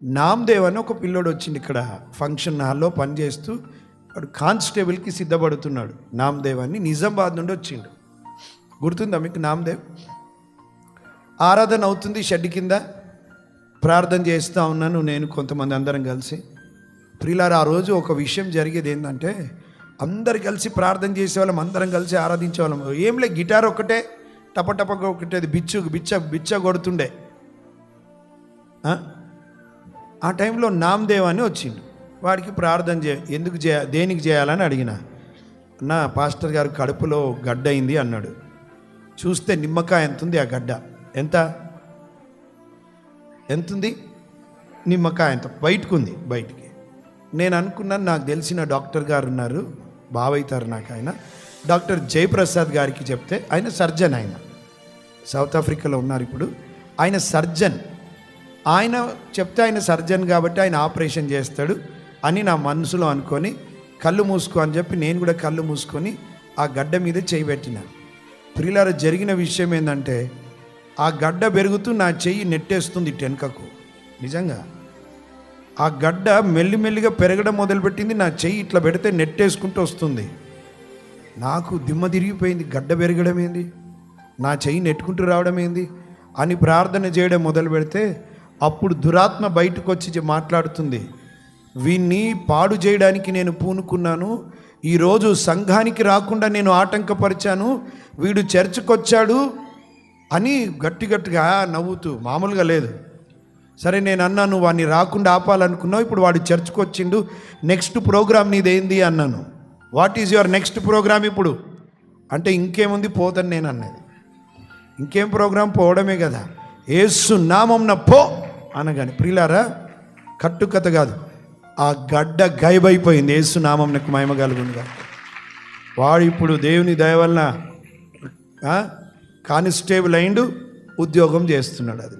నామ్దేవ్ అని ఒక పిల్లోడు వచ్చింది ఇక్కడ ఫంక్షన్ హాల్లో పనిచేస్తూ, వాడు కానిస్టేబుల్కి సిద్ధపడుతున్నాడు. నామ్దేవ్ అని నిజామాబాద్ నుండి వచ్చిండు. గుర్తుందా మీకు నామ్దేవ్? ఆరాధన అవుతుంది, షెడ్ కింద ప్రార్థన చేస్తూ ఉన్నాను నేను, కొంతమంది అందరం కలిసి. ప్రియులారా, ఆ రోజు ఒక విషయం జరిగేది ఏంటంటే, అందరు కలిసి ప్రార్థన చేసేవాళ్ళం, అందరం కలిసి ఆరాధించేవాళ్ళం. ఏం లే, గిటార్ ఒకటే టపటపగా ఒకటే బిచ్చ కొడుతుండే. ఆ టైంలో నామ్దేవ్ అని వచ్చిండు. వాడికి ప్రార్థన దేనికి చేయాలని అడిగిన. నా పాస్టర్ గారు కడుపులో గడ్డ అయింది అన్నాడు. చూస్తే నిమ్మకాయ ఎంత ఉంది, ఆ గడ్డ ఎంతుంది, నిమ్మకాయ ఎంత బయటకు ఉంది. బయటికి నేను అనుకున్నాను, నాకు తెలిసిన డాక్టర్ గారు ఉన్నారు, బావైతారు నాకు ఆయన, డాక్టర్ జయప్రసాద్ గారికి చెప్తే, ఆయన సర్జన్, ఆయన సౌత్ ఆఫ్రికాలో ఉన్నారు ఇప్పుడు, ఆయన సర్జన్. ఆయన చెప్తే ఆయన సర్జన్ కాబట్టి ఆయన ఆపరేషన్ చేస్తాడు అని నా మనసులో అనుకొని, కళ్ళు మూసుకో అని చెప్పి నేను కూడా కళ్ళు మూసుకొని ఆ గడ్డ మీద చేయి పెట్టినాను. ప్రియులారా, జరిగిన విషయం ఏంటంటే, ఆ గడ్డ పెరుగుతూ నా చెయ్యి నెట్టేస్తుంది వెనుకకు. నిజంగా ఆ గడ్డ మెల్లిమెల్లిగా పెరగడం మొదలుపెట్టింది. నా చెయ్యి ఇట్లా పెడితే నెట్టేసుకుంటూ వస్తుంది. నాకు దిమ్మ తిరిగిపోయింది. గడ్డ పెరగడం ఏంది, నా చెయ్యి నెట్టుకుంటూ రావడం ఏంది అని ప్రార్థన చేయడం మొదలు పెడితే, అప్పుడు దురాత్మ బయటకు వచ్చి మాట్లాడుతుంది. వీన్ని పాడు చేయడానికి నేను పూనుకున్నాను, ఈరోజు సంఘానికి రాకుండా నేను ఆటంకపరిచాను, వీడు చర్చకొచ్చాడు అని గట్టిగా నవ్వుతూ, మామూలుగా లేదు. సరే, నేను అన్నాను, వాడిని రాకుండా ఆపాలనుకున్నావు, ఇప్పుడు వాడు చర్చ్కి వచ్చిండు, నెక్స్ట్ ప్రోగ్రామ్ నీదేంది అన్నాను. What is your next program ఇప్పుడు అంటే, ఇంకేముంది పోతాను నేను అన్నది. ఇంకేం ప్రోగ్రాం, పోవడమే కదా. యేసు నామంన పో అనగాని, ప్రియులారా, కట్టుకథ కాదు, ఆ గడ్డ గాయబైపోయింది. యేసు నామంనకు మహిమ కలుగునుగా. వాడు ఇప్పుడు దేవుని దయ వలన కానిస్టేబుల్ అయిండు, ఉద్యోగం చేస్తున్నాడు. అది